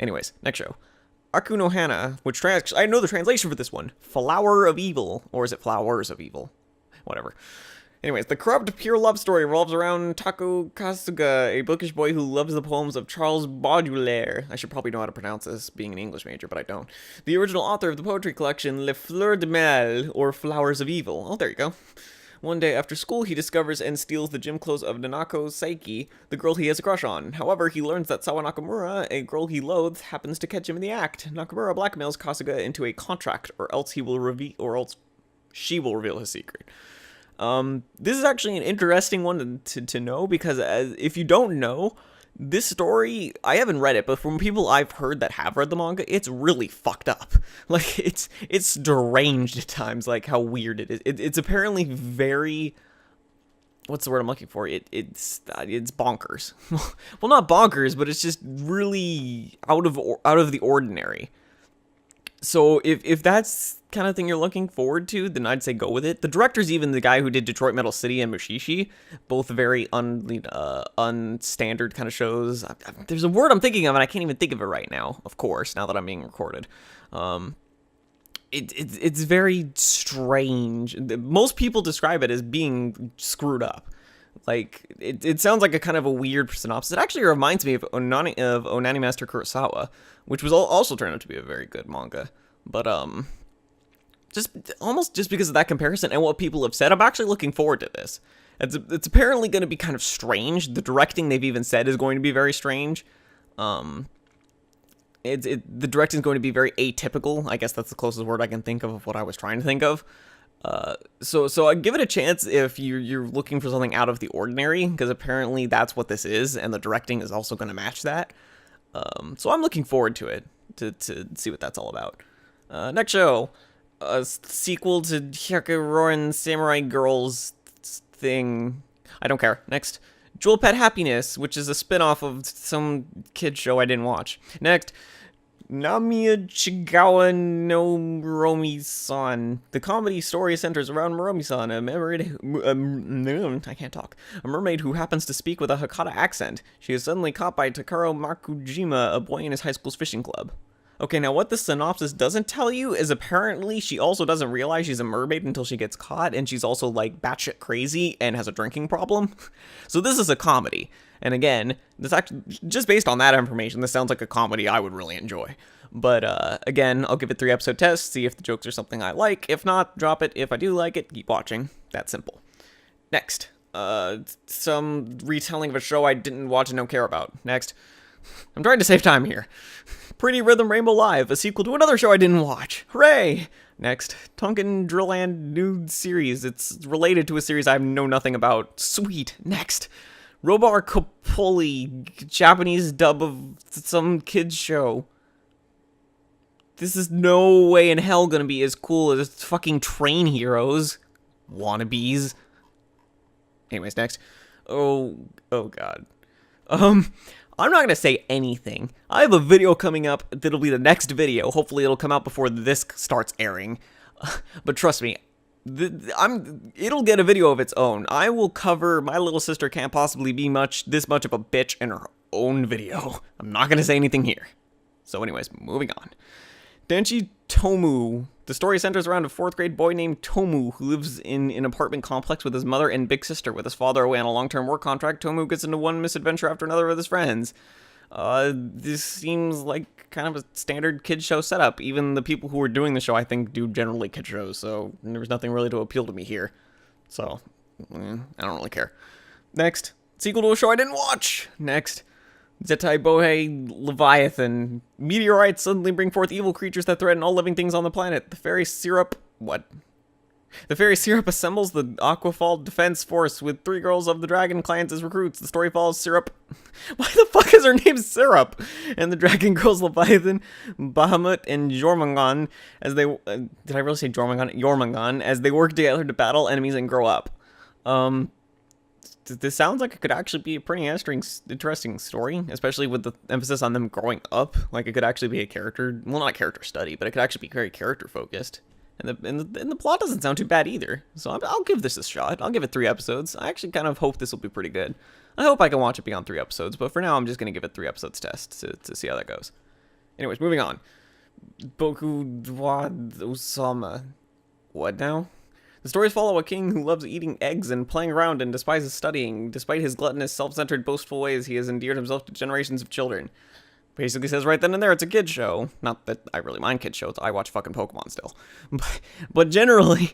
Anyways, next show. Aku no Hana, which I know the translation for this one. Flower of Evil. Or is it Flowers of Evil? Whatever. Anyways, the corrupt, pure love story revolves around Tako Kasuga, a bookish boy who loves the poems of Charles Baudelaire. I should probably know how to pronounce this, being an English major, but I don't. The original author of the poetry collection Les Fleurs de Mal, or Flowers of Evil. Oh, there you go. One day after school, he discovers and steals the gym clothes of Nanako Saiki, the girl he has a crush on. However, he learns that Sawa Nakamura, a girl he loathes, happens to catch him in the act. Nakamura blackmails Kasuga into a contract, or else she will reveal his secret. This is actually an interesting one to know, because if you don't know, this story, I haven't read it, but from people I've heard that have read the manga, it's really fucked up. Like, it's deranged at times, like, how weird it is. It's apparently very, what's the word I'm looking for? It's bonkers. Well, not bonkers, but it's just really out of the ordinary. So if that's kind of thing you're looking forward to, then I'd say go with it. The director's even the guy who did Detroit Metal City and Mushishi, both very unstandard kind of shows. There's a word I'm thinking of, and I can't even think of it right now, of course, now that I'm being recorded. It's very strange. Most people describe it as being screwed up. Like, it sounds like a kind of a weird synopsis. It actually reminds me of Onani Master Kurosawa, which was also turned out to be a very good manga. But, just because of that comparison and what people have said, I'm actually looking forward to this. It's apparently going to be kind of strange. The directing, they've even said, is going to be very strange. The directing is going to be very atypical. I guess that's the closest word I can think of what I was trying to think of. So I give it a chance if you're looking for something out of the ordinary, because apparently that's what this is, and the directing is also going to match that. So I'm looking forward to it, to see what that's all about. Next show, a sequel to Hyakuroren Samurai Girls thing. I don't care. Next, Jewel Pet Happiness, which is a spin-off of some kid show I didn't watch. Next, Namiya Chigawa no Muromi-san. The comedy story centers around Muromi-san, a mermaid who happens to speak with a Hakata accent. She is suddenly caught by Takaro Makujima, a boy in his high school's fishing club. Okay, now what the synopsis doesn't tell you is apparently she also doesn't realize she's a mermaid until she gets caught, and she's also, like, batshit crazy and has a drinking problem. So this is a comedy. And again, this actually, just based on that information, this sounds like a comedy I would really enjoy. But again, I'll give it 3-episode test, see if the jokes are something I like. If not, drop it. If I do like it, keep watching. That simple. Next, some retelling of a show I didn't watch and don't care about. Next, I'm trying to save time here. Pretty Rhythm Rainbow Live, a sequel to another show I didn't watch. Hooray! Next, Tonkin Drillland nude series. It's related to a series I know nothing about. Sweet. Next, Robar Kopoli, Japanese dub of some kids show. This is no way in hell gonna be as cool as fucking Train Heroes. Wannabes. Anyways, next. Oh god. I'm not gonna say anything. I have a video coming up that'll be the next video. Hopefully it'll come out before this starts airing. But trust me, it'll get a video of its own. I will cover My Little Sister Can't Possibly Be this much of a bitch in her own video. I'm not gonna say anything here. So anyways, moving on. Denshi Tomu. The story centers around a 4th grade boy named Tomu who lives in an apartment complex with his mother and big sister. With his father away on a long-term work contract, Tomu gets into one misadventure after another with his friends. This seems like kind of a standard kid show setup. Even the people who are doing the show, I think, do generally kid shows, so there was nothing really to appeal to me here. So, I don't really care. Next, sequel to a show I didn't watch. Next, Zetai bohe leviathan. Meteorites suddenly bring forth evil creatures that threaten all living things on the planet. The fairy syrup... What? The fairy syrup assembles the Aquafall Defense Force with 3 girls of the Dragon clans as recruits. The story follows Syrup. Why the fuck is her name Syrup? And the Dragon Girls Leviathan, Bahamut, and Jormungand as they... did I really say Jormungand? Jormungand, as they work together to battle enemies and grow up. This sounds like it could actually be a pretty interesting story, especially with the emphasis on them growing up. Like, it could actually be a character... Well, not a character study, but it could actually be very character-focused. And the plot doesn't sound too bad either. So I'll give this a shot. I'll give it 3 episodes. I actually kind of hope this will be pretty good. I hope I can watch it beyond 3 episodes, but for now I'm just going to give it 3 episodes test to see how that goes. Anyways, moving on. Boku wa Osama. What now? The stories follow a king who loves eating eggs and playing around and despises studying. Despite his gluttonous, self-centered, boastful ways, he has endeared himself to generations of children. Basically says right then and there it's a kid show. Not that I really mind kid shows. I watch fucking Pokemon still. But generally,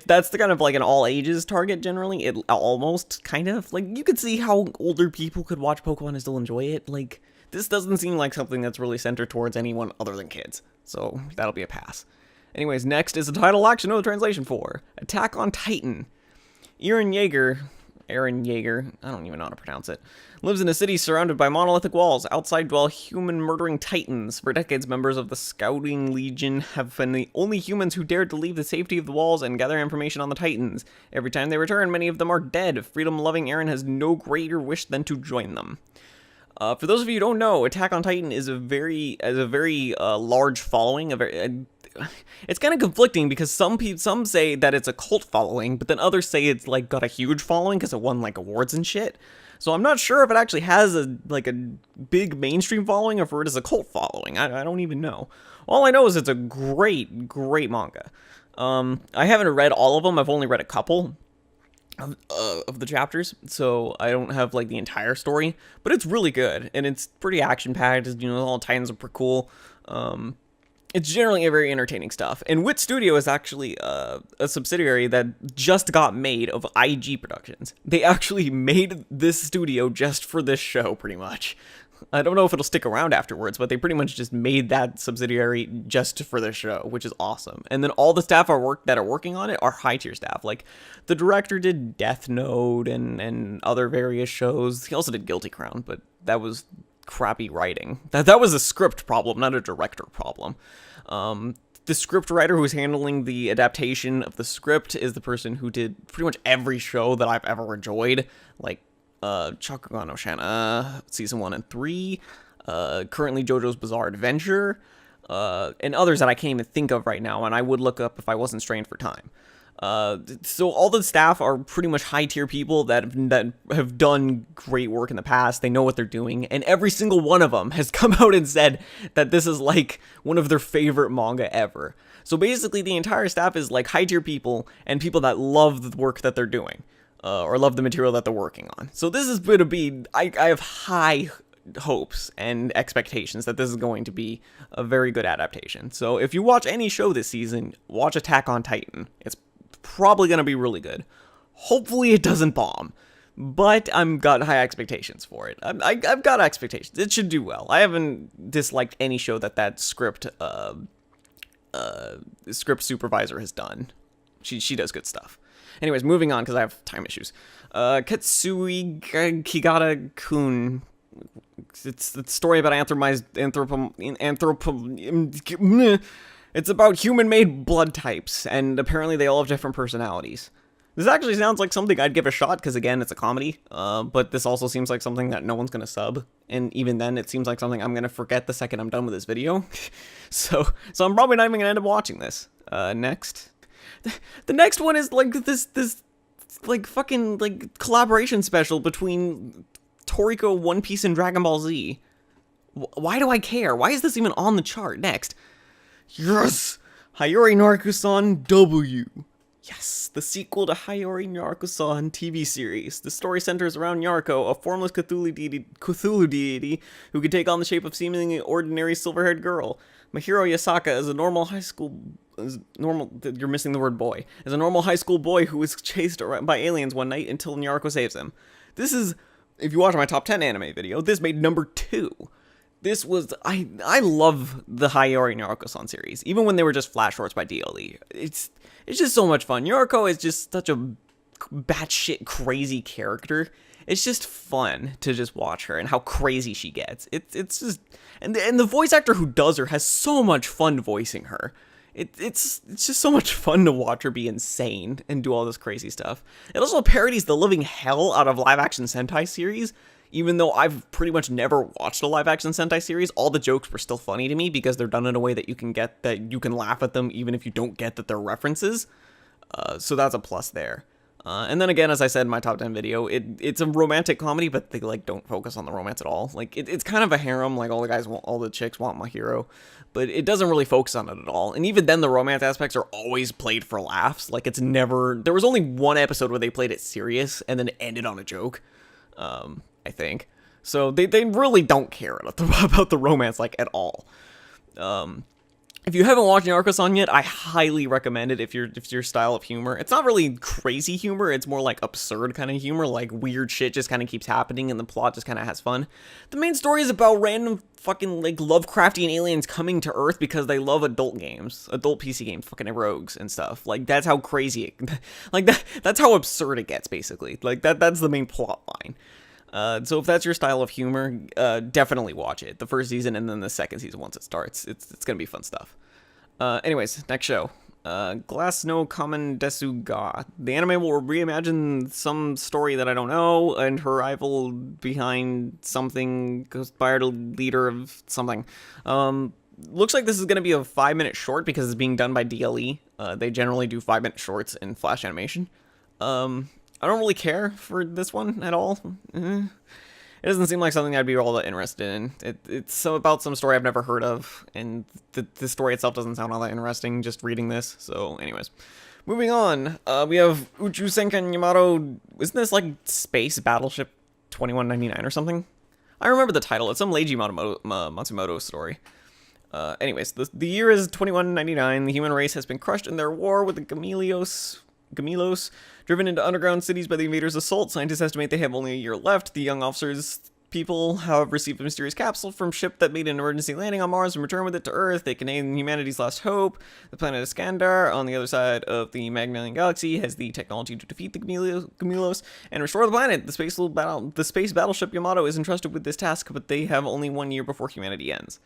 that's the kind of like an all ages target generally. It almost kind of like you could see how older people could watch Pokemon and still enjoy it. Like this doesn't seem like something that's really centered towards anyone other than kids. So that'll be a pass. Anyways, next is the title I actually know the translation for. Attack on Titan. Eren Yeager, I don't even know how to pronounce it, lives in a city surrounded by monolithic walls. Outside dwell human-murdering titans. For decades, members of the Scouting Legion have been the only humans who dared to leave the safety of the walls and gather information on the titans. Every time they return, many of them are dead. Freedom-loving Eren has no greater wish than to join them. For those of you who don't know, Attack on Titan is a very large following. It's kind of conflicting because some say that it's a cult following, but then others say it's like got a huge following because it won like awards and shit. So I'm not sure if it actually has a big mainstream following or if it is a cult following. I don't even know. All I know is it's a great manga. I haven't read all of them. I've only read a couple of the chapters, so I don't have like the entire story, but it's really good and it's pretty action packed. You know, all Titans are pretty cool. It's generally a very entertaining stuff. And Wit Studio is actually a subsidiary that just got made of IG Productions. They actually made this studio just for this show, pretty much. I don't know if it'll stick around afterwards, but they pretty much just made that subsidiary just for this show, which is awesome. And then all the staff that are working on it are high-tier staff. Like, the director did Death Note and other various shows. He also did Guilty Crown, but that was crappy writing. That was a script problem, not a director problem. The script writer who's handling the adaptation of the script is the person who did pretty much every show that I've ever enjoyed, like Shakugan no Shana season 1 and 3, currently JoJo's Bizarre Adventure, and others that I can't even think of right now, and I would look up if I wasn't strained for time. So all the staff are pretty much high-tier people that have done great work in the past. They know what they're doing, and every single one of them has come out and said that this is like one of their favorite manga ever. So basically, the entire staff is like high-tier people and people that love the work that they're doing, or love the material that they're working on. So this is going to be, I have high hopes and expectations that this is going to be a very good adaptation. So if you watch any show this season, watch Attack on Titan. It's probably going to be really good. Hopefully it doesn't bomb, but I've got high expectations for it. I've got expectations. It should do well. I haven't disliked any show that script supervisor has done. She does good stuff. Anyways, moving on because I have time issues. Katsui Kigata-kun. It's the story about It's about human-made blood types, and apparently they all have different personalities. This actually sounds like something I'd give a shot, because again, it's a comedy, but this also seems like something that no one's going to sub, and even then, it seems like something I'm going to forget the second I'm done with this video. so I'm probably not even going to end up watching this. Next. The next one is like this like fucking like collaboration special between Toriko, One Piece, and Dragon Ball Z. Why do I care? Why is this even on the chart? Next. Yes! Hiyori Nyarko-san W. Yes, the sequel to Hiyori Nyarko-san TV series. The story centers around Nyarko, a formless Cthulhu deity who can take on the shape of seemingly ordinary silver-haired girl. Mahiro Yasaka is a normal high school... You're missing the word boy. Is a normal high school boy who is chased around by aliens one night until Nyarko saves him. This is... If you watch my top 10 anime video, this made number 2. This was, I love the Hiyori Nyarko-san series, even when they were just flash shorts by DLE. It's just so much fun. Nyarko is just such a batshit crazy character. It's just fun to just watch her and how crazy she gets. It's just, and the voice actor who does her has so much fun voicing her. It's just so much fun to watch her be insane and do all this crazy stuff. It also parodies the living hell out of live-action Sentai series. Even though I've pretty much never watched a live-action Sentai series, all the jokes were still funny to me because they're done in a way that you can laugh at them even if you don't get that they're references. So that's a plus there. And then again, as I said in my top 10 video, it's a romantic comedy, but they like don't focus on the romance at all. Like it's kind of a harem, like all the chicks want my hero, but it doesn't really focus on it at all. And even then, the romance aspects are always played for laughs. Like it's never. There was only one episode where they played it serious, and then it ended on a joke. I think so. They really don't care about the romance like at all. If you haven't watched Nyarko-san yet, I highly recommend it if your style of humor. It's not really crazy humor, it's more like absurd kind of humor, like weird shit just kind of keeps happening and the plot just kind of has fun. The main story is about random fucking like Lovecraftian aliens coming to Earth because they love adult games, adult PC games, fucking rogues and stuff. Like that's how crazy it, like that's how absurd it gets basically. Like that's the main plot line. So if that's your style of humor, definitely watch it. The first season and then the second season once it starts. It's gonna be fun stuff. Anyways, next show. Glass no kamen desu ga. The anime will reimagine some story that I don't know, and her rival behind something, conspired leader of something. Looks like this is gonna be a 5-minute short because it's being done by DLE. They generally do 5-minute shorts in Flash animation. I don't really care for this one at all. It doesn't seem like something I'd be all that interested in. It's about some story I've never heard of, and the story itself doesn't sound all that interesting just reading this. So anyways, moving on, we have Uchu Senkan Yamato. Isn't this like Space Battleship 2199 or something? I remember the title. It's some Leiji Matsumoto story. Anyways, the year is 2199. The human race has been crushed in their war with the Gamilos. Driven into underground cities by the invaders' assault, scientists estimate they have only a year left. The young officers' people have received a mysterious capsule from a ship that made an emergency landing on Mars and returned with it to Earth. They contain humanity's last hope. The planet Iskandar, on the other side of the Magnolian Galaxy, has the technology to defeat the Gamilos and restore the planet. The space battleship Yamato is entrusted with this task, but they have only 1 year before humanity ends.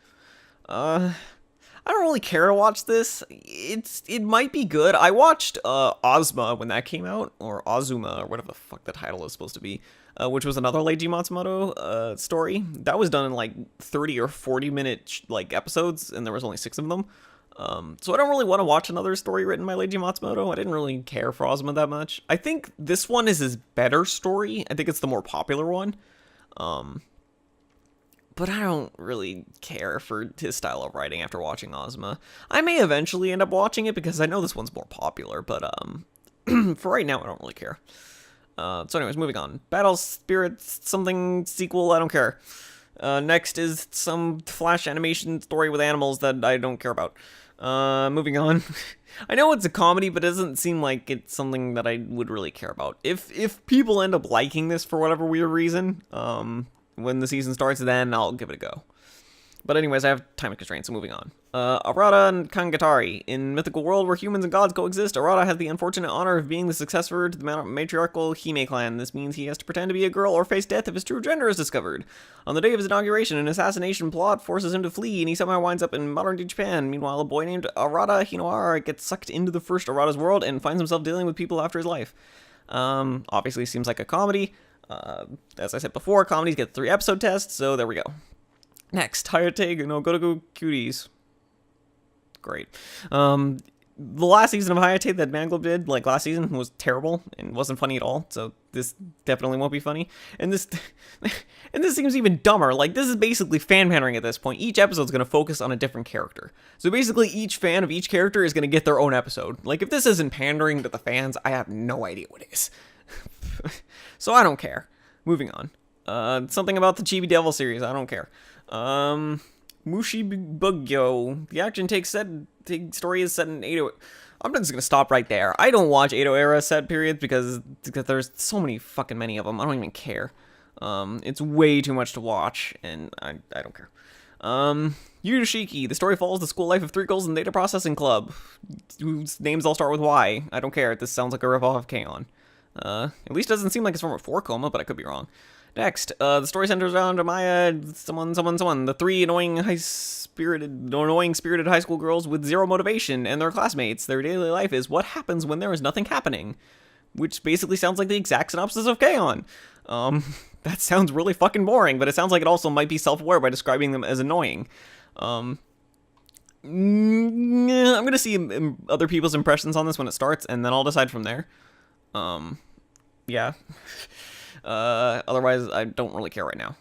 I don't really care to watch this. It might be good. I watched Ozma when that came out, or Ozuma, or whatever the fuck the title is supposed to be, which was another Leiji Matsumoto story. That was done in like 30 or 40 minute like episodes, and there was only 6 of them. So I don't really want to watch another story written by Leiji Matsumoto. I didn't really care for Ozma that much. I think this one is his better story. I think it's the more popular one. But I don't really care for his style of writing after watching Ozma. I may eventually end up watching it because I know this one's more popular, but for right now I don't really care. So anyways, moving on. Battle Spirit something sequel, I don't care. Next is some Flash animation story with animals that I don't care about. Moving on. I know it's a comedy, but it doesn't seem like it's something that I would really care about. If people end up liking this for whatever weird reason, when the season starts, then I'll give it a go. But anyways, I have time constraints, so moving on. Arada and Kangatari. In mythical world where humans and gods coexist, Arada has the unfortunate honor of being the successor to the matriarchal Hime clan. This means he has to pretend to be a girl or face death if his true gender is discovered. On the day of his inauguration, an assassination plot forces him to flee, and he somehow winds up in modern-day Japan. Meanwhile, a boy named Arada Hinohara gets sucked into the first Arada's world and finds himself dealing with people after his life. Obviously seems like a comedy. As I said before, comedies get 3 episode tests, so there we go. Next, Hayate no Gotoku Cuties. Great. The last season of Hayate that Manglobe did, like last season, was terrible and wasn't funny at all, so this definitely won't be funny. And this seems even dumber. Like, this is basically fan pandering at this point. Each episode's gonna focus on a different character. So basically, each fan of each character is gonna get their own episode. Like, if this isn't pandering to the fans, I have no idea what is. So I don't care. Moving on. Something about the Chibi Devil series. I don't care. Mushibugyo. The action story is set in Edo. I'm just gonna stop right there. I don't watch Edo era set periods because there's so many of them. I don't even care. It's way too much to watch, and I don't care. Yushiki. The story follows the school life of 3 girls in the data processing club, whose names all start with Y. I don't care. This sounds like a ripoff of K-On! At least it doesn't seem like it's from a 4 coma, but I could be wrong. Next, the story centers around Amaya, someone. The 3 annoying spirited high school girls with 0 motivation and their classmates. Their daily life is what happens when there is nothing happening, which basically sounds like the exact synopsis of K-On! That sounds really fucking boring, but it sounds like it also might be self-aware by describing them as annoying. I'm gonna see other people's impressions on this when it starts, and then I'll decide from there. Yeah. Otherwise, I don't really care right now.